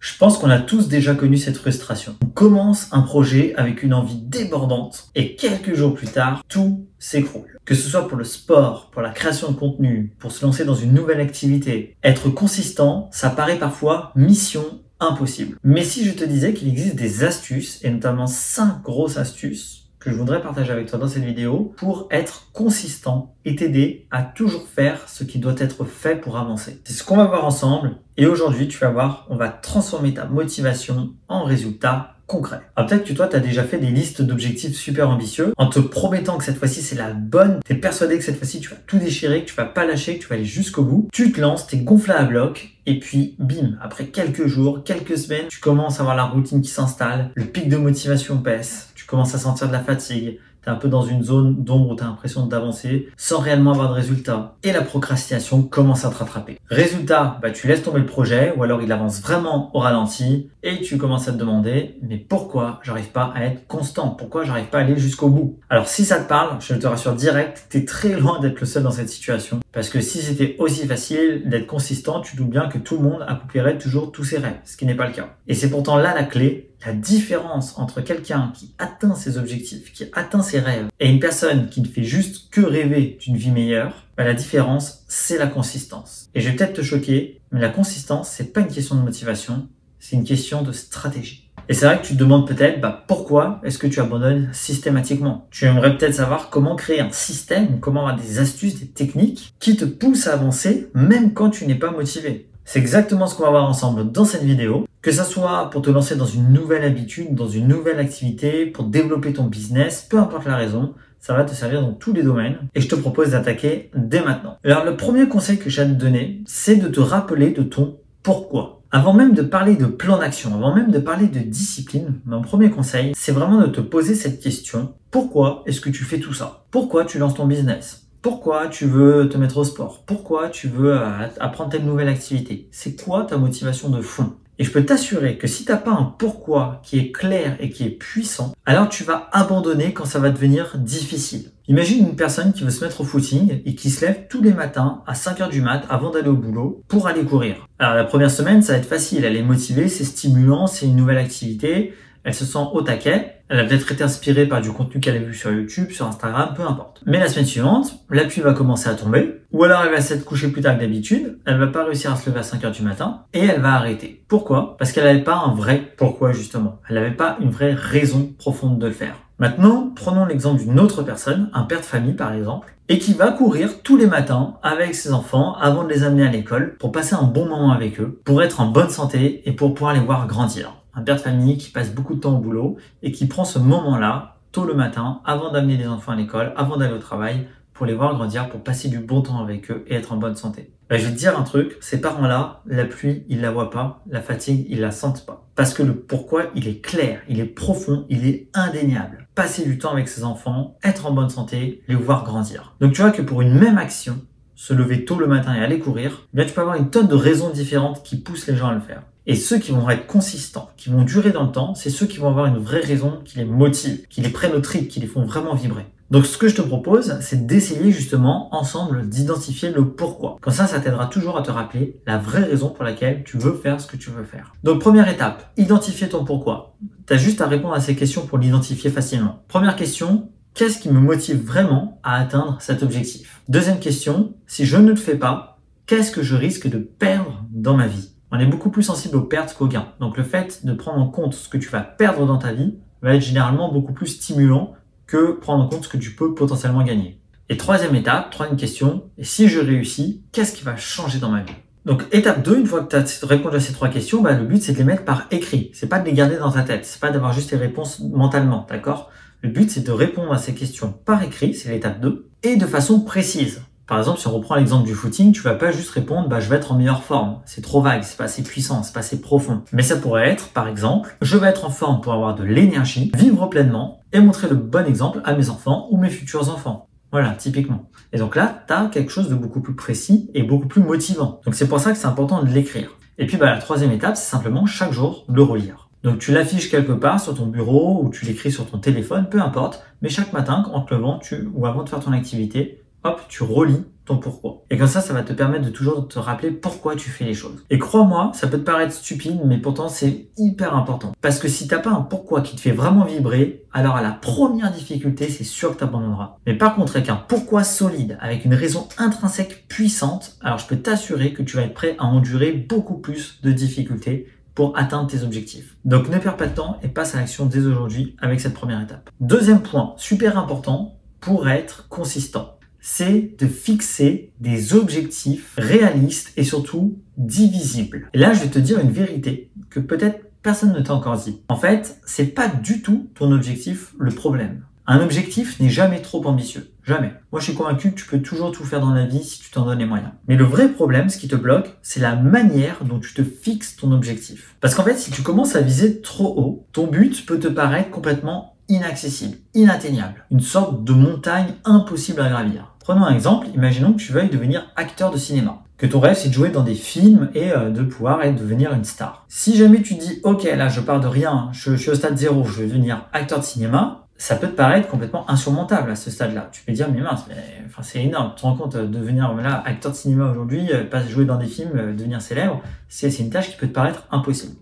Je pense qu'on a tous déjà connu cette frustration. On commence un projet avec une envie débordante et quelques jours plus tard, tout s'écroule. Que ce soit pour le sport, pour la création de contenu, pour se lancer dans une nouvelle activité, être consistant, ça paraît parfois mission impossible. Mais si je te disais qu'il existe des astuces, et notamment 5 grosses astuces, que je voudrais partager avec toi dans cette vidéo pour être consistant et t'aider à toujours faire ce qui doit être fait pour avancer. C'est ce qu'on va voir ensemble et aujourd'hui, tu vas voir, on va transformer ta motivation en résultat concret. Alors peut-être que toi, tu as déjà fait des listes d'objectifs super ambitieux en te promettant que cette fois-ci, c'est la bonne. Tu es persuadé que cette fois-ci, tu vas tout déchirer, que tu vas pas lâcher, que tu vas aller jusqu'au bout. Tu te lances, tu es gonflé à bloc et puis bim, après quelques jours, quelques semaines, tu commences à avoir la routine qui s'installe, le pic de motivation baisse, tu commences à sentir de la fatigue, tu es un peu dans une zone d'ombre où tu as l'impression d'avancer sans réellement avoir de résultats. Et la procrastination commence à te rattraper. Résultat, tu laisses tomber le projet ou alors il avance vraiment au ralenti et tu commences à te demander mais pourquoi j'arrive pas à être constant? Pourquoi j'arrive pas à aller jusqu'au bout? Alors si ça te parle, je te rassure direct, tu es très loin d'être le seul dans cette situation. Parce que si c'était aussi facile d'être consistant, tu doutes bien que tout le monde accomplirait toujours tous ses rêves, ce qui n'est pas le cas. Et c'est pourtant là la clé, la différence entre quelqu'un qui atteint ses objectifs, qui atteint ses rêves, et une personne qui ne fait juste que rêver d'une vie meilleure, la différence, c'est la consistance. Et je vais peut-être te choquer, mais la consistance, c'est pas une question de motivation, c'est une question de stratégie. Et c'est vrai que tu te demandes peut-être pourquoi est-ce que tu abandonnes systématiquement. Tu aimerais peut-être savoir comment créer un système, comment avoir des astuces, des techniques qui te poussent à avancer même quand tu n'es pas motivé. C'est exactement ce qu'on va voir ensemble dans cette vidéo. Que ça soit pour te lancer dans une nouvelle habitude, dans une nouvelle activité, pour développer ton business, peu importe la raison, ça va te servir dans tous les domaines et je te propose d'attaquer dès maintenant. Alors le premier conseil que j'ai à te donner, c'est de te rappeler de ton pourquoi. Avant même de parler de plan d'action, avant même de parler de discipline, mon premier conseil, c'est vraiment de te poser cette question. Pourquoi est-ce que tu fais tout ça? Pourquoi tu lances ton business? Pourquoi tu veux te mettre au sport? Pourquoi tu veux apprendre telle nouvelle activité? C'est quoi ta motivation de fond? Et je peux t'assurer que si tu n'as pas un pourquoi qui est clair et qui est puissant, alors tu vas abandonner quand ça va devenir difficile. Imagine une personne qui veut se mettre au footing et qui se lève tous les matins à 5 h du mat avant d'aller au boulot pour aller courir. Alors la première semaine, ça va être facile, elle est motivée, c'est stimulant, c'est une nouvelle activité, elle se sent au taquet, elle a peut-être été inspirée par du contenu qu'elle a vu sur YouTube, sur Instagram, peu importe. Mais la semaine suivante, la pluie va commencer à tomber, ou alors elle va s'être couchée plus tard que d'habitude, elle va pas réussir à se lever à 5 h du matin, et elle va arrêter. Pourquoi? Parce qu'elle n'avait pas un vrai pourquoi justement. Elle n'avait pas une vraie raison profonde de le faire. Maintenant, prenons l'exemple d'une autre personne, un père de famille par exemple, et qui va courir tous les matins avec ses enfants avant de les amener à l'école pour passer un bon moment avec eux, pour être en bonne santé et pour pouvoir les voir grandir. Un père de famille qui passe beaucoup de temps au boulot et qui prend ce moment-là, tôt le matin, avant d'amener les enfants à l'école, avant d'aller au travail, pour les voir grandir, pour passer du bon temps avec eux et être en bonne santé. Je vais te dire un truc, ces parents-là, la pluie, ils la voient pas, la fatigue, ils la sentent pas. Parce que le pourquoi, il est clair, il est profond, il est indéniable. Passer du temps avec ses enfants, être en bonne santé, les voir grandir. Donc tu vois que pour une même action, se lever tôt le matin et aller courir, tu peux avoir une tonne de raisons différentes qui poussent les gens à le faire. Et ceux qui vont être consistants, qui vont durer dans le temps, c'est ceux qui vont avoir une vraie raison qui les motive, qui les prennent au trip, qui les font vraiment vibrer. Donc ce que je te propose, c'est d'essayer justement ensemble d'identifier le pourquoi. Comme ça t'aidera toujours à te rappeler la vraie raison pour laquelle tu veux faire ce que tu veux faire. Donc première étape, identifier ton pourquoi. Tu as juste à répondre à ces questions pour l'identifier facilement. Première question, qu'est-ce qui me motive vraiment à atteindre cet objectif? Deuxième question, si je ne le fais pas, qu'est-ce que je risque de perdre dans ma vie? On est beaucoup plus sensible aux pertes qu'aux gains. Donc le fait de prendre en compte ce que tu vas perdre dans ta vie va être généralement beaucoup plus stimulant que prendre en compte ce que tu peux potentiellement gagner. Et troisième étape, troisième question, et si je réussis, qu'est-ce qui va changer dans ma vie? Donc étape 2, une fois que tu as répondu à ces 3 questions, le but c'est de les mettre par écrit. C'est pas de les garder dans ta tête, c'est pas d'avoir juste les réponses mentalement, d'accord? Le but c'est de répondre à ces questions par écrit, c'est l'étape 2, et de façon précise. Par exemple, si on reprend l'exemple du footing, tu vas pas juste répondre je vais être en meilleure forme. C'est trop vague, c'est pas assez puissant, c'est pas assez profond. Mais ça pourrait être, par exemple, je vais être en forme pour avoir de l'énergie, vivre pleinement et montrer le bon exemple à mes enfants ou mes futurs enfants. Voilà, typiquement. Et donc là, tu as quelque chose de beaucoup plus précis et beaucoup plus motivant. Donc c'est pour ça que c'est important de l'écrire. Et puis la troisième étape, c'est simplement chaque jour le relire. Donc tu l'affiches quelque part sur ton bureau ou tu l'écris sur ton téléphone, peu importe. Mais chaque matin, en te levant ou avant de faire ton activité, hop, tu relis ton pourquoi. Et comme ça va te permettre de toujours te rappeler pourquoi tu fais les choses. Et crois-moi, ça peut te paraître stupide, mais pourtant c'est hyper important. Parce que si t'as pas un pourquoi qui te fait vraiment vibrer, alors à la première difficulté, c'est sûr que tu abandonneras. Mais par contre, avec un pourquoi solide, avec une raison intrinsèque puissante, alors je peux t'assurer que tu vas être prêt à endurer beaucoup plus de difficultés pour atteindre tes objectifs. Donc ne perds pas de temps et passe à l'action dès aujourd'hui avec cette première étape. Deuxième point, super important pour être consistant, c'est de fixer des objectifs réalistes et surtout divisibles. Et là, je vais te dire une vérité que peut-être personne ne t'a encore dit. En fait, c'est pas du tout ton objectif le problème. Un objectif n'est jamais trop ambitieux. Jamais. Moi, je suis convaincu que tu peux toujours tout faire dans la vie si tu t'en donnes les moyens. Mais le vrai problème, ce qui te bloque, c'est la manière dont tu te fixes ton objectif. Parce qu'en fait, si tu commences à viser trop haut, ton but peut te paraître complètement inaccessible, inatteignable. Une sorte de montagne impossible à gravir. Prenons un exemple, imaginons que tu veuilles devenir acteur de cinéma. Que ton rêve, c'est de jouer dans des films et de pouvoir devenir une star. Si jamais tu dis, ok, là, je pars de rien, je suis au stade 0, je veux devenir acteur de cinéma, ça peut te paraître complètement insurmontable à ce stade-là. Tu peux dire, mais mince, enfin, c'est énorme. Tu te rends compte, devenir là, acteur de cinéma aujourd'hui, pas jouer dans des films, devenir célèbre, c'est une tâche qui peut te paraître impossible.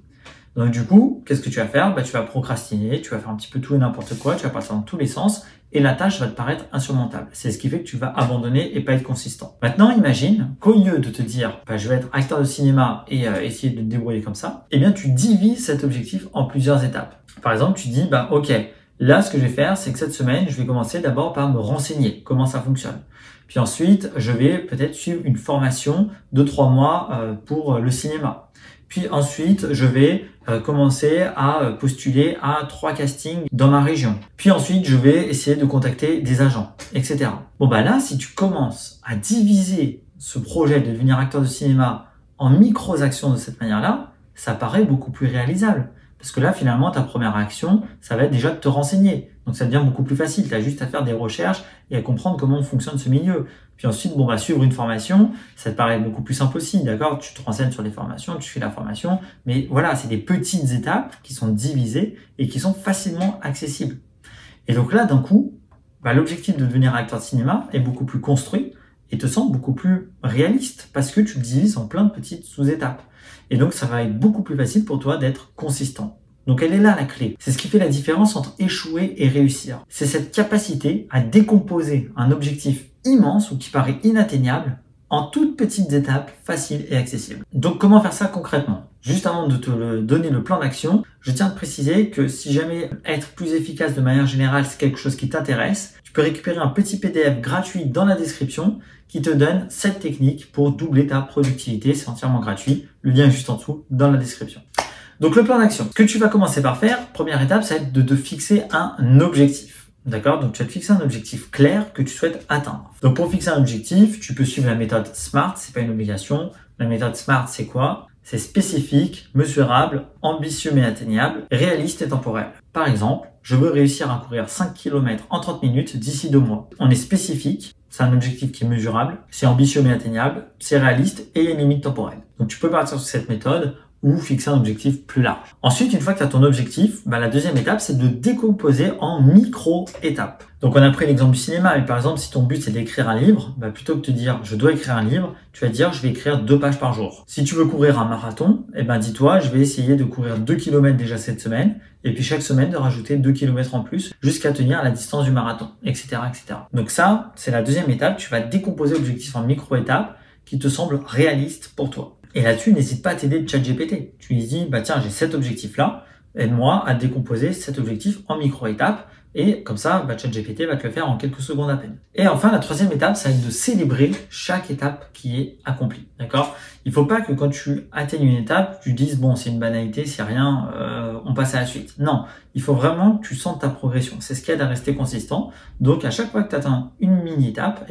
Donc du coup, qu'est-ce que tu vas faire? Tu vas procrastiner, tu vas faire un petit peu tout et n'importe quoi, tu vas passer dans tous les sens et la tâche va te paraître insurmontable. C'est ce qui fait que tu vas abandonner et pas être consistant. Maintenant, imagine qu'au lieu de te dire je vais être acteur de cinéma et essayer de te débrouiller comme ça, eh bien tu divises cet objectif en plusieurs étapes. Par exemple, tu dis ok, là ce que je vais faire, c'est que cette semaine, je vais commencer d'abord par me renseigner comment ça fonctionne. Puis ensuite, je vais peut-être suivre une formation de 3 mois pour le cinéma. Puis ensuite, je vais commencer à postuler à 3 castings dans ma région. Puis ensuite, je vais essayer de contacter des agents, etc. Bon là, si tu commences à diviser ce projet de devenir acteur de cinéma en micro-actions de cette manière-là, ça paraît beaucoup plus réalisable. Parce que là, finalement, ta première action, ça va être déjà de te renseigner. Donc, ça devient beaucoup plus facile. Tu as juste à faire des recherches et à comprendre comment fonctionne ce milieu. Puis ensuite, suivre une formation, ça te paraît beaucoup plus simple aussi, d'accord? Tu te renseignes sur les formations, tu fais la formation. Mais voilà, c'est des petites étapes qui sont divisées et qui sont facilement accessibles. Et donc là, d'un coup, l'objectif de devenir acteur de cinéma est beaucoup plus construit et te semble beaucoup plus réaliste parce que tu le divises en plein de petites sous-étapes. Et donc, ça va être beaucoup plus facile pour toi d'être consistant. Donc, elle est là la clé. C'est ce qui fait la différence entre échouer et réussir. C'est cette capacité à décomposer un objectif immense ou qui paraît inatteignable en toutes petites étapes faciles et accessibles. Donc, comment faire ça concrètement? Juste avant de te donner le plan d'action, je tiens à te préciser que si jamais être plus efficace de manière générale, c'est quelque chose qui t'intéresse, tu peux récupérer un petit PDF gratuit dans la description qui te donne 7 techniques pour doubler ta productivité. C'est entièrement gratuit. Le lien est juste en dessous dans la description. Donc, le plan d'action. Ce que tu vas commencer par faire, première étape, ça va être de te fixer un objectif. D'accord? Donc, tu vas te fixer un objectif clair que tu souhaites atteindre. Donc, pour fixer un objectif, tu peux suivre la méthode SMART. C'est pas une obligation. La méthode SMART, c'est quoi? C'est spécifique, mesurable, ambitieux mais atteignable, réaliste et temporel. Par exemple, je veux réussir à courir 5 km en 30 minutes d'ici 2 mois. On est spécifique, c'est un objectif qui est mesurable, c'est ambitieux mais atteignable, c'est réaliste et il y a une limite temporelle. Donc tu peux partir sur cette méthode ou fixer un objectif plus large. Ensuite, une fois que tu as ton objectif, la deuxième étape, c'est de décomposer en micro-étapes. Donc, on a pris l'exemple du cinéma, mais par exemple, si ton but c'est d'écrire un livre, plutôt que de te dire je dois écrire un livre, tu vas te dire je vais écrire 2 pages par jour. Si tu veux courir un marathon, dis-toi je vais essayer de courir 2 km déjà cette semaine, et puis chaque semaine de rajouter 2 km en plus jusqu'à tenir la distance du marathon, etc., etc. Donc ça, c'est la deuxième étape, tu vas décomposer l'objectif en micro-étapes qui te semblent réalistes pour toi. Et là-dessus, n'hésite pas à t'aider de ChatGPT. Tu lui dis, tiens, j'ai cet objectif-là, aide-moi à décomposer cet objectif en micro-étapes. Et comme ça, ChatGPT va te le faire en quelques secondes à peine. Et enfin, la troisième étape, ça va être de célébrer chaque étape qui est accomplie. D'accord? Il faut pas que quand tu atteignes une étape, tu dises, bon, c'est une banalité, c'est rien, on passe à la suite. Non, il faut vraiment que tu sentes ta progression. C'est ce qui aide à rester consistant. Donc, à chaque fois que tu atteins une mini-étape,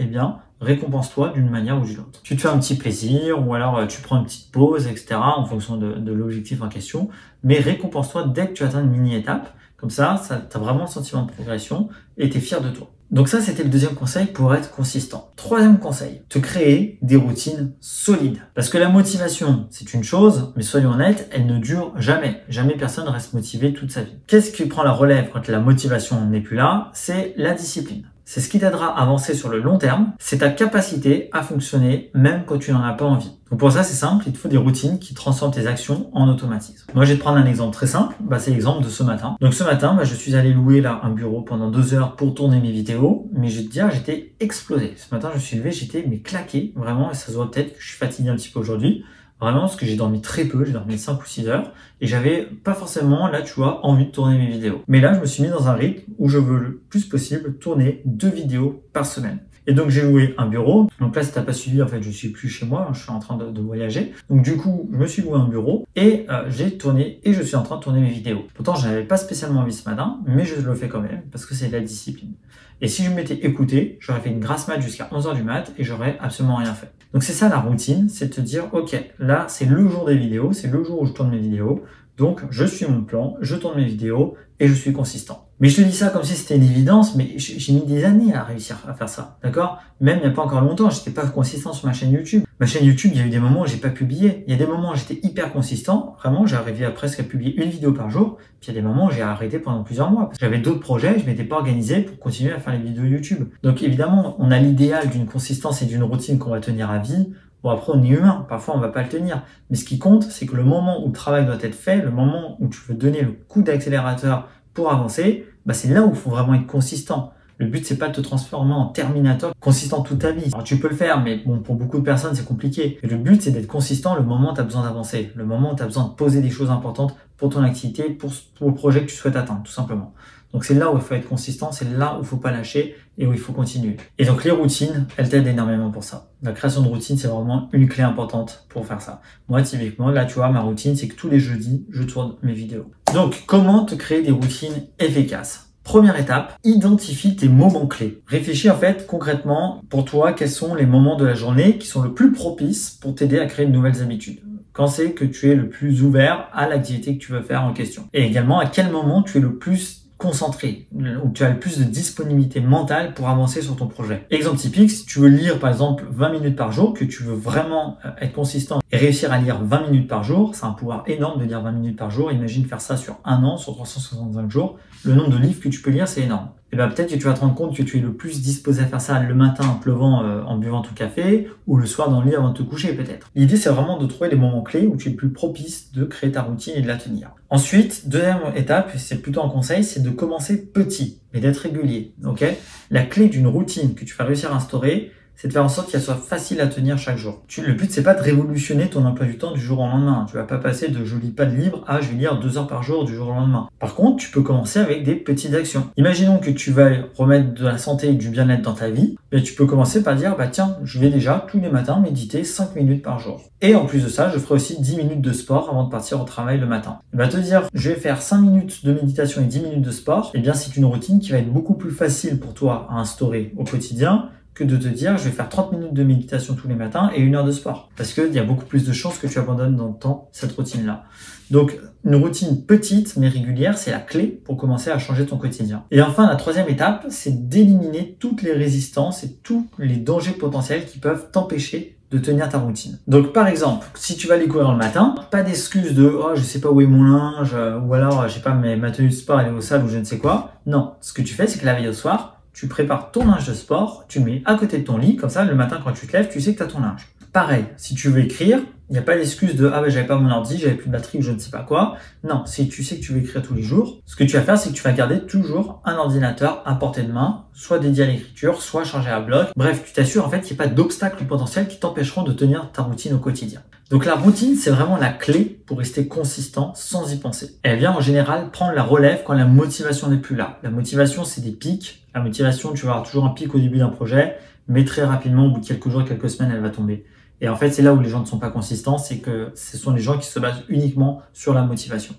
récompense-toi d'une manière ou d'une autre. Tu te fais un petit plaisir ou alors tu prends une petite pause, etc. en fonction de l'objectif en question. Mais récompense-toi dès que tu atteins une mini-étape. Comme ça, tu as vraiment le sentiment de progression et tu es fier de toi. Donc ça, c'était le deuxième conseil pour être consistant. Troisième conseil, te créer des routines solides. Parce que la motivation, c'est une chose, mais soyons honnêtes, elle ne dure jamais. Jamais personne reste motivé toute sa vie. Qu'est-ce qui prend la relève quand la motivation n'est plus là? C'est la discipline. c'est ce qui t'aidera à avancer sur le long terme, c'est ta capacité à fonctionner même quand tu n'en as pas envie. Donc pour ça, c'est simple, il te faut des routines qui transforment tes actions en automatisme. Moi, je vais te prendre un exemple très simple, c'est l'exemple de ce matin. Donc ce matin, je suis allé louer là un bureau pendant 2 heures pour tourner mes vidéos, mais je vais te dire, j'étais explosé. Ce matin, je me suis levé, j'étais claqué, vraiment, et ça se voit peut-être que je suis fatigué un petit peu aujourd'hui. Vraiment, parce que j'ai dormi très peu, j'ai dormi 5 ou 6 heures, et j'avais pas forcément, là, tu vois, envie de tourner mes vidéos. Mais là, je me suis mis dans un rythme où je veux le plus possible tourner 2 vidéos par semaine. Et donc, j'ai loué un bureau. Donc là, si t'as pas suivi, en fait, je suis plus chez moi, je suis en train de voyager. Donc du coup, je me suis loué un bureau et j'ai tourné et je suis en train de tourner mes vidéos. Pourtant, je n'avais pas spécialement envie ce matin, mais je le fais quand même parce que c'est de la discipline. Et si je m'étais écouté, j'aurais fait une grasse mat jusqu'à 11h du mat et j'aurais absolument rien fait. Donc c'est ça la routine, c'est de te dire, ok, là, c'est le jour des vidéos, c'est le jour où je tourne mes vidéos. Donc, je suis mon plan, je tourne mes vidéos et je suis consistant. Mais je te dis ça comme si c'était une évidence, mais j'ai mis des années à réussir à faire ça, d'accord? Même il n'y a pas encore longtemps, j'étais pas consistant sur ma chaîne YouTube. Ma chaîne YouTube, il y a eu des moments où j'ai pas publié. Il y a des moments où j'étais hyper consistant, vraiment, j'arrivais à presque à publier une vidéo par jour. Puis il y a des moments où j'ai arrêté pendant plusieurs mois. J'avais d'autres projets, je m'étais pas organisé pour continuer à faire les vidéos YouTube. Donc évidemment, on a l'idéal d'une consistance et d'une routine qu'on va tenir à vie. Bon, après, on est humain. Parfois, on va pas le tenir. Mais ce qui compte, c'est que le moment où le travail doit être fait, le moment où tu veux donner le coup d'accélérateur pour avancer, c'est là où il faut vraiment être consistant. Le but, c'est pas de te transformer en Terminator consistant toute ta vie. Alors, tu peux le faire, mais bon, pour beaucoup de personnes, c'est compliqué. Et le but, c'est d'être consistant le moment où tu as besoin d'avancer, le moment où tu as besoin de poser des choses importantes pour ton activité, pour le projet que tu souhaites atteindre, tout simplement. Donc, c'est là où il faut être consistant, c'est là où il faut pas lâcher et où il faut continuer. Et donc, les routines, elles t'aident énormément pour ça. La création de routine, c'est vraiment une clé importante pour faire ça. Moi, typiquement, là, tu vois, ma routine, c'est que tous les jeudis, je tourne mes vidéos. Donc, comment te créer des routines efficaces? Première étape, identifie tes moments clés. Réfléchis en fait concrètement pour toi quels sont les moments de la journée qui sont le plus propices pour t'aider à créer de nouvelles habitudes. Quand c'est que tu es le plus ouvert à l'activité que tu veux faire en question. Et également à quel moment tu es le plus concentré, où tu as le plus de disponibilité mentale pour avancer sur ton projet. Exemple typique, si tu veux lire par exemple 20 minutes par jour, que tu veux vraiment être consistant et réussir à lire 20 minutes par jour, c'est un pouvoir énorme de lire 20 minutes par jour. Imagine faire ça sur 1 an, sur 365 jours. Le nombre de livres que tu peux lire, c'est énorme. Et peut-être que tu vas te rendre compte que tu es le plus disposé à faire ça le matin en te levant, en buvant ton café, ou le soir dans le lit avant de te coucher peut-être. L'idée, c'est vraiment de trouver les moments clés où tu es le plus propice de créer ta routine et de la tenir. Ensuite, deuxième étape, c'est plutôt un conseil, c'est de commencer petit, mais d'être régulier. Ok ? La clé d'une routine que tu vas réussir à instaurer, c'est de faire en sorte qu'elle soit facile à tenir chaque jour. Le but, c'est pas de révolutionner ton emploi du temps du jour au lendemain. Tu vas pas passer de je lis pas de livre à je vais lire 2 heures par jour du jour au lendemain. Par contre, tu peux commencer avec des petites actions. Imaginons que tu vas remettre de la santé et du bien-être dans ta vie. Tu peux commencer par dire, tiens, je vais déjà tous les matins méditer 5 minutes par jour. Et en plus de ça, je ferai aussi 10 minutes de sport avant de partir au travail le matin. Te dire, je vais faire 5 minutes de méditation et 10 minutes de sport, c'est une routine qui va être beaucoup plus facile pour toi à instaurer au quotidien que de te dire, je vais faire 30 minutes de méditation tous les matins et 1 heure de sport. Parce qu'il y a beaucoup plus de chances que tu abandonnes dans le temps cette routine-là. Donc, une routine petite mais régulière, c'est la clé pour commencer à changer ton quotidien. Et enfin, la troisième étape, c'est d'éliminer toutes les résistances et tous les dangers potentiels qui peuvent t'empêcher de tenir ta routine. Donc, par exemple, si tu vas aller courir le matin, pas d'excuse de « oh, je sais pas où est mon linge » ou alors « je sais pas, ma tenue de sport, elle est au sale » ou je ne sais quoi. Non, ce que tu fais, c'est que la veille au soir, tu prépares ton linge de sport, tu le mets à côté de ton lit, comme ça, le matin quand tu te lèves, tu sais que tu as ton linge. Pareil, si tu veux écrire, il n'y a pas d'excuse de « ah j'avais pas mon ordi, j'avais plus de batterie ou je ne sais pas quoi ». Non, si tu sais que tu veux écrire tous les jours, ce que tu vas faire, c'est que tu vas garder toujours un ordinateur à portée de main, soit dédié à l'écriture, soit chargé à bloc. Bref, tu t'assures en fait qu'il n'y a pas d'obstacles potentiels qui t'empêcheront de tenir ta routine au quotidien. Donc la routine, c'est vraiment la clé pour rester consistant sans y penser. Elle vient en général prendre la relève quand la motivation n'est plus là. La motivation, c'est des pics. La motivation, tu vas avoir toujours un pic au début d'un projet, mais très rapidement, au bout de quelques jours, quelques semaines, elle va tomber. Et en fait, c'est là où les gens ne sont pas consistants, c'est que ce sont les gens qui se basent uniquement sur la motivation.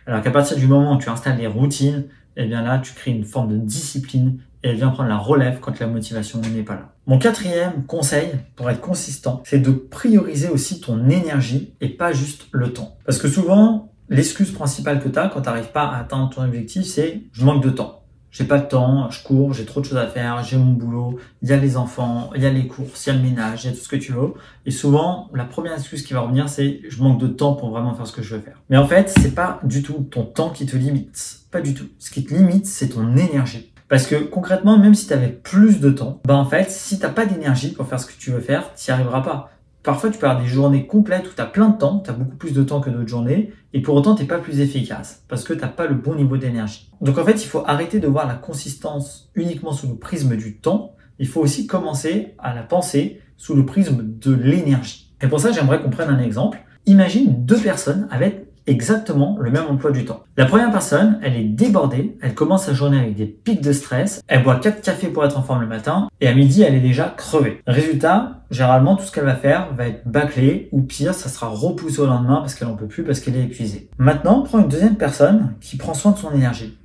Alors qu'à partir du moment où tu installes des routines, là, tu crées une forme de discipline et elle vient prendre la relève quand la motivation n'est pas là. Mon quatrième conseil pour être consistant, c'est de prioriser aussi ton énergie et pas juste le temps. Parce que souvent, l'excuse principale que tu as quand tu n'arrives pas à atteindre ton objectif, c'est « je manque de temps ». J'ai pas de temps, je cours, j'ai trop de choses à faire, j'ai mon boulot, il y a les enfants, il y a les courses, il y a le ménage, il y a tout ce que tu veux. Et souvent, la première excuse qui va revenir, c'est je manque de temps pour vraiment faire ce que je veux faire. Mais en fait, c'est pas du tout ton temps qui te limite. Pas du tout. Ce qui te limite, c'est ton énergie. Parce que concrètement, même si tu avais plus de temps, en fait, si tu n'as pas d'énergie pour faire ce que tu veux faire, tu n'y arriveras pas. Parfois, tu peux avoir des journées complètes où tu as plein de temps, tu as beaucoup plus de temps que d'autres journées, et pour autant, tu n'es pas plus efficace, parce que tu n'as pas le bon niveau d'énergie. Donc en fait, il faut arrêter de voir la consistance uniquement sous le prisme du temps, il faut aussi commencer à la penser sous le prisme de l'énergie. Et pour ça, j'aimerais qu'on prenne un exemple. Imagine deux personnes avec exactement le même emploi du temps. La première personne, elle est débordée, elle commence sa journée avec des pics de stress, elle boit 4 cafés pour être en forme le matin, et à midi, elle est déjà crevée. Résultat, généralement, tout ce qu'elle va faire va être bâclé, ou pire, ça sera repoussé au lendemain parce qu'elle n'en peut plus, parce qu'elle est épuisée. Maintenant, prends une deuxième personne qui prend soin de son énergie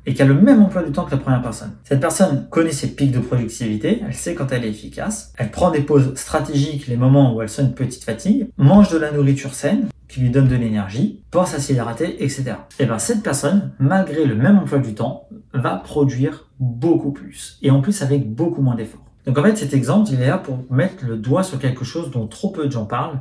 et qui a le même emploi du temps que la première personne. Cette personne connaît ses pics de productivité, elle sait quand elle est efficace, elle prend des pauses stratégiques les moments où elle sent une petite fatigue, mange de la nourriture saine, qui lui donne de l'énergie, pense à s'hydrater, etc. Et bien cette personne, malgré le même emploi du temps, va produire beaucoup plus. Et en plus avec beaucoup moins d'efforts. Donc en fait cet exemple, il est là pour mettre le doigt sur quelque chose dont trop peu de gens parlent,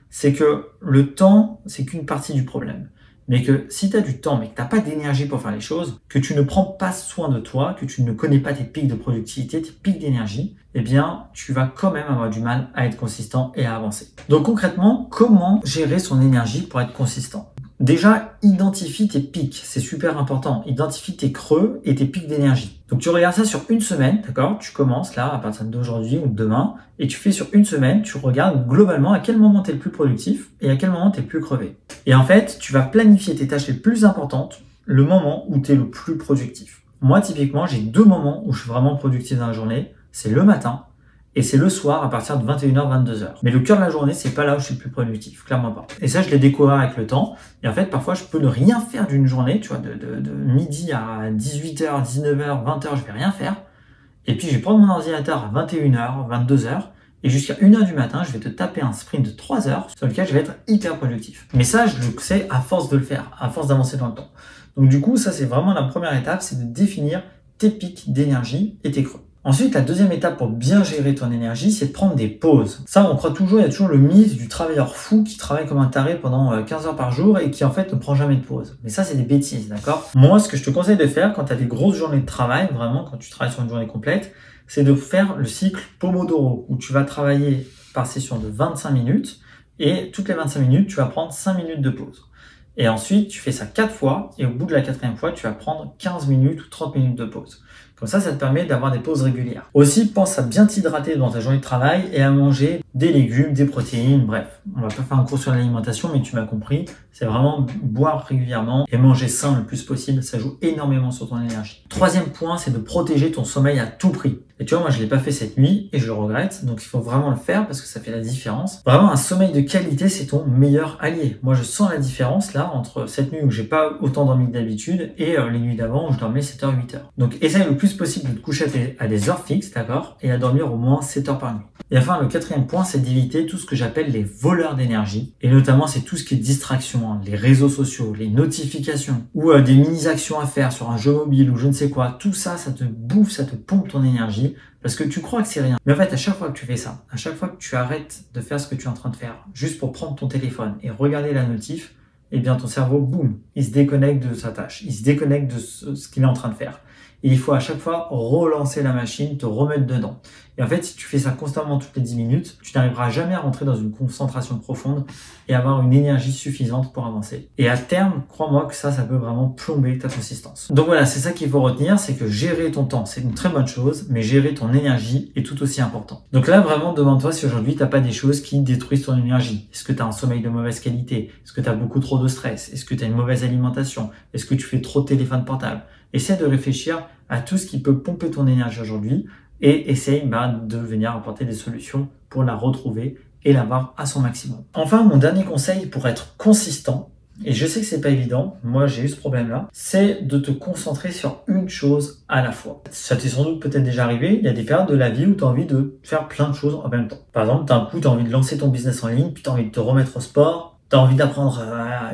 c'est que le temps, c'est qu'une partie du problème. Mais que si tu as du temps, mais que tu n'as pas d'énergie pour faire les choses, que tu ne prends pas soin de toi, que tu ne connais pas tes pics de productivité, tes pics d'énergie, eh bien, tu vas quand même avoir du mal à être consistant et à avancer. Donc concrètement, comment gérer son énergie pour être consistant ? Déjà, identifie tes pics, c'est super important. Identifie tes creux et tes pics d'énergie. Donc tu regardes ça sur une semaine, d'accord ? Tu commences là à partir d'aujourd'hui ou de demain et tu fais sur une semaine, tu regardes globalement à quel moment tu es le plus productif et à quel moment tu es le plus crevé. Et en fait, tu vas planifier tes tâches les plus importantes le moment où tu es le plus productif. Moi, typiquement, j'ai 2 moments où je suis vraiment productif dans la journée. C'est le matin et c'est le soir à partir de 21h, 22h. Mais le cœur de la journée, c'est pas là où je suis le plus productif, clairement pas. Et ça, je l'ai découvert avec le temps. Et en fait, parfois, je peux ne rien faire d'une journée, tu vois, de midi à 18h, 19h, 20h, je vais rien faire. Et puis, je vais prendre mon ordinateur à 21h, 22h. Et jusqu'à 1h du matin, je vais te taper un sprint de 3 heures sur lequel je vais être hyper productif. Mais ça, je le sais à force de le faire, à force d'avancer dans le temps. Donc du coup, ça, c'est vraiment la première étape, c'est de définir tes pics d'énergie et tes creux. Ensuite, la deuxième étape pour bien gérer ton énergie, c'est de prendre des pauses. Ça, on croit toujours, il y a toujours le mythe du travailleur fou qui travaille comme un taré pendant 15 heures par jour et qui en fait ne prend jamais de pause. Mais ça, c'est des bêtises, d'accord ? Moi, ce que je te conseille de faire quand tu as des grosses journées de travail, vraiment quand tu travailles sur une journée complète, c'est de faire le cycle Pomodoro, où tu vas travailler par session de 25 minutes et toutes les 25 minutes, tu vas prendre 5 minutes de pause. Et ensuite, tu fais ça 4 fois et au bout de la 4e fois, tu vas prendre 15 minutes ou 30 minutes de pause. Comme ça te permet d'avoir des pauses régulières. Aussi, pense à bien t'hydrater dans ta journée de travail et à manger des légumes, des protéines, bref. On va pas faire un cours sur l'alimentation, mais tu m'as compris. C'est vraiment boire régulièrement et manger sain le plus possible. Ça joue énormément sur ton énergie. 3e point, c'est de protéger ton sommeil à tout prix. Et tu vois, moi, je l'ai pas fait cette nuit et je le regrette. Donc, il faut vraiment le faire parce que ça fait la différence. Vraiment, un sommeil de qualité, c'est ton meilleur allié. Moi, je sens la différence là entre cette nuit où j'ai pas autant dormi que d'habitude et les nuits d'avant où je dormais 7h, 8h. Donc, essaye le plus possible de te coucher à des heures fixes, d'accord? Et à dormir au moins 7 heures par nuit. Et enfin, le 4e point, c'est d'éviter tout ce que j'appelle les voleurs d'énergie. Et notamment, c'est tout ce qui est distraction, hein, les réseaux sociaux, les notifications ou des mini-actions à faire sur un jeu mobile ou je ne sais quoi. Tout ça, ça te bouffe, ça te pompe ton énergie parce que tu crois que c'est rien. Mais en fait, à chaque fois que tu fais ça, à chaque fois que tu arrêtes de faire ce que tu es en train de faire, juste pour prendre ton téléphone et regarder la notif, eh bien, ton cerveau, boum, il se déconnecte de sa tâche, il se déconnecte de ce qu'il est en train de faire. Et il faut à chaque fois relancer la machine, te remettre dedans. Et en fait, si tu fais ça constamment toutes les 10 minutes, tu n'arriveras jamais à rentrer dans une concentration profonde et avoir une énergie suffisante pour avancer. Et à terme, crois-moi que ça peut vraiment plomber ta consistance. Donc voilà, c'est ça qu'il faut retenir, c'est que gérer ton temps, c'est une très bonne chose, mais gérer ton énergie est tout aussi important. Donc là, vraiment, demande-toi si aujourd'hui, tu n'as pas des choses qui détruisent ton énergie. Est-ce que tu as un sommeil de mauvaise qualité? Est-ce que tu as beaucoup trop de stress? Est-ce que tu as une mauvaise alimentation? Est-ce que tu fais trop de téléphone portable? Essaie de réfléchir à tout ce qui peut pomper ton énergie aujourd'hui et essaye de venir apporter des solutions pour la retrouver et l'avoir à son maximum. Enfin, mon dernier conseil pour être consistant, et je sais que c'est pas évident, moi j'ai eu ce problème-là, c'est de te concentrer sur une chose à la fois. Ça t'est sans doute peut-être déjà arrivé, il y a des périodes de la vie où tu as envie de faire plein de choses en même temps. Par exemple, d'un coup, tu as envie de lancer ton business en ligne, puis tu as envie de te remettre au sport, tu as envie d'apprendre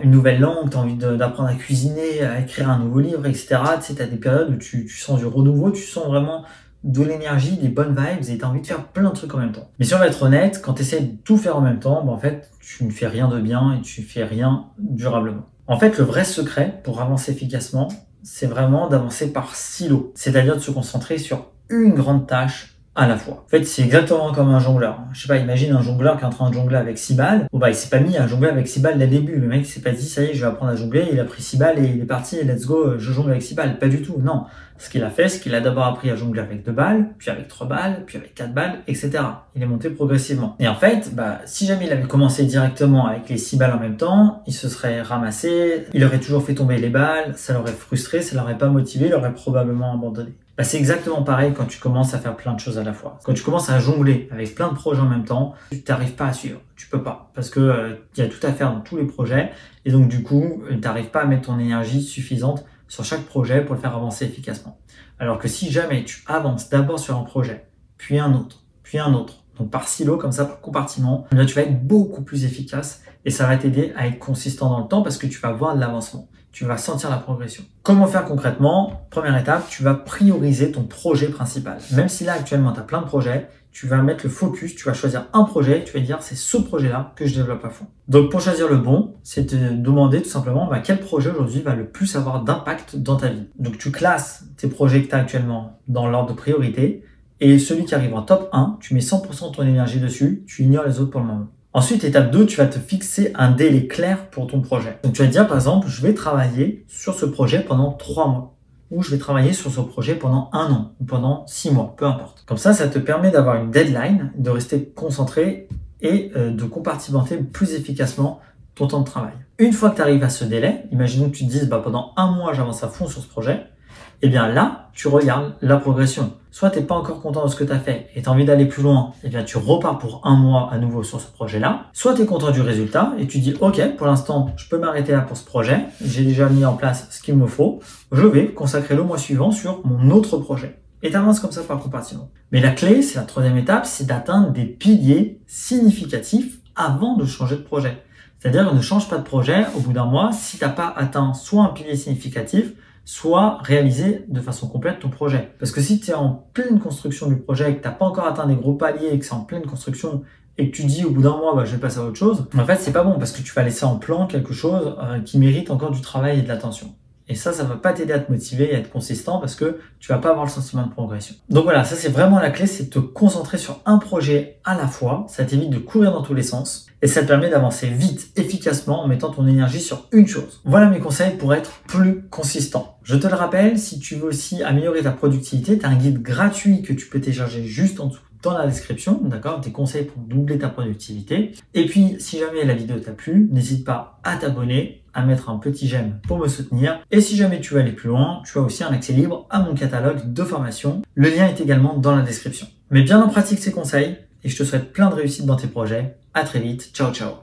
une nouvelle langue, tu as envie d'apprendre à cuisiner, à écrire un nouveau livre, etc. Tu sais, tu as des périodes où tu sens du renouveau, tu sens vraiment de l'énergie, des bonnes vibes et tu as envie de faire plein de trucs en même temps. Mais si on va être honnête, quand tu essaies de tout faire en même temps, en fait, tu ne fais rien de bien et tu ne fais rien durablement. En fait, le vrai secret pour avancer efficacement, c'est vraiment d'avancer par silo, c'est-à-dire de se concentrer sur une grande tâche à la fois. En fait, c'est exactement comme un jongleur. Je sais pas, imagine un jongleur qui est en train de jongler avec 6 balles. Bon, bah, il s'est pas mis à jongler avec 6 balles dès le début. Le mec s'est pas dit, ça y est, je vais apprendre à jongler. Il a pris 6 balles et il est parti, et let's go, je jongle avec 6 balles. Pas du tout, non. Ce qu'il a fait, c'est qu'il a d'abord appris à jongler avec 2 balles, puis avec 3 balles, puis avec 4 balles, etc. Il est monté progressivement. Et en fait, bah, si jamais il avait commencé directement avec les 6 balles en même temps, il se serait ramassé, il aurait toujours fait tomber les balles, ça l'aurait frustré, ça l'aurait pas motivé, il aurait probablement abandonné. Bah, c'est exactement pareil quand tu commences à faire plein de choses à la fois. Quand tu commences à jongler avec plein de projets en même temps, tu n'arrives pas à suivre. Tu peux pas. Parce que y a tout à faire dans tous les projets. Et donc, du coup, tu n'arrives pas à mettre ton énergie suffisante sur chaque projet pour le faire avancer efficacement. Alors que si jamais tu avances d'abord sur un projet, puis un autre, donc par silo, comme ça, par compartiment, là, tu vas être beaucoup plus efficace et ça va t'aider à être consistant dans le temps parce que tu vas voir de l'avancement. Tu vas sentir la progression. Comment faire concrètement? Première étape, tu vas prioriser ton projet principal. Même si là, actuellement, tu as plein de projets, tu vas mettre le focus, tu vas choisir un projet, tu vas dire c'est ce projet-là que je développe à fond. Donc pour choisir le bon, c'est te demander tout simplement quel projet aujourd'hui va le plus avoir d'impact dans ta vie. Donc tu classes tes projets que tu as actuellement dans l'ordre de priorité et celui qui arrive en top 1, tu mets 100% de ton énergie dessus, tu ignores les autres pour le moment. Ensuite, étape 2, tu vas te fixer un délai clair pour ton projet. Donc, tu vas te dire, par exemple, je vais travailler sur ce projet pendant 3 mois. Ou je vais travailler sur ce projet pendant 1 an. Ou pendant 6 mois, peu importe. Comme ça te permet d'avoir une deadline, de rester concentré et de compartimenter plus efficacement ton temps de travail. Une fois que tu arrives à ce délai, imaginons que tu te dises, pendant 1 mois, j'avance à fond sur ce projet. Et bien là, tu regardes la progression. Soit tu n'es pas encore content de ce que tu as fait et tu as envie d'aller plus loin, et bien tu repars pour 1 mois à nouveau sur ce projet-là. Soit tu es content du résultat et tu dis ok, pour l'instant, je peux m'arrêter là pour ce projet. J'ai déjà mis en place ce qu'il me faut. Je vais consacrer le mois suivant sur mon autre projet. Et tu avances comme ça par compartiment. Mais la clé, c'est la 3e étape, c'est d'atteindre des piliers significatifs avant de changer de projet. C'est-à-dire ne change pas de projet au bout d'un mois si tu n'as pas atteint soit un pilier significatif, soit réaliser de façon complète ton projet. Parce que si tu es en pleine construction du projet et que tu n'as pas encore atteint des gros paliers et que c'est en pleine construction et que tu dis au bout d'un mois, je vais passer à autre chose, en fait, c'est pas bon parce que tu vas laisser en plan quelque chose qui mérite encore du travail et de l'attention. Et ça va pas t'aider à te motiver et à être consistant parce que tu vas pas avoir le sentiment de progression. Donc voilà, ça c'est vraiment la clé, c'est de te concentrer sur un projet à la fois. Ça t'évite de courir dans tous les sens et ça te permet d'avancer vite, efficacement en mettant ton énergie sur une chose. Voilà mes conseils pour être plus consistant. Je te le rappelle, si tu veux aussi améliorer ta productivité, tu as un guide gratuit que tu peux télécharger juste en dessous dans la description, d'accord, tes conseils pour doubler ta productivité. Et puis, si jamais la vidéo t'a plu, n'hésite pas à t'abonner, à mettre un petit j'aime pour me soutenir. Et si jamais tu veux aller plus loin, tu as aussi un accès libre à mon catalogue de formation. Le lien est également dans la description. Mets bien en pratique ces conseils et je te souhaite plein de réussite dans tes projets. À très vite. Ciao, ciao.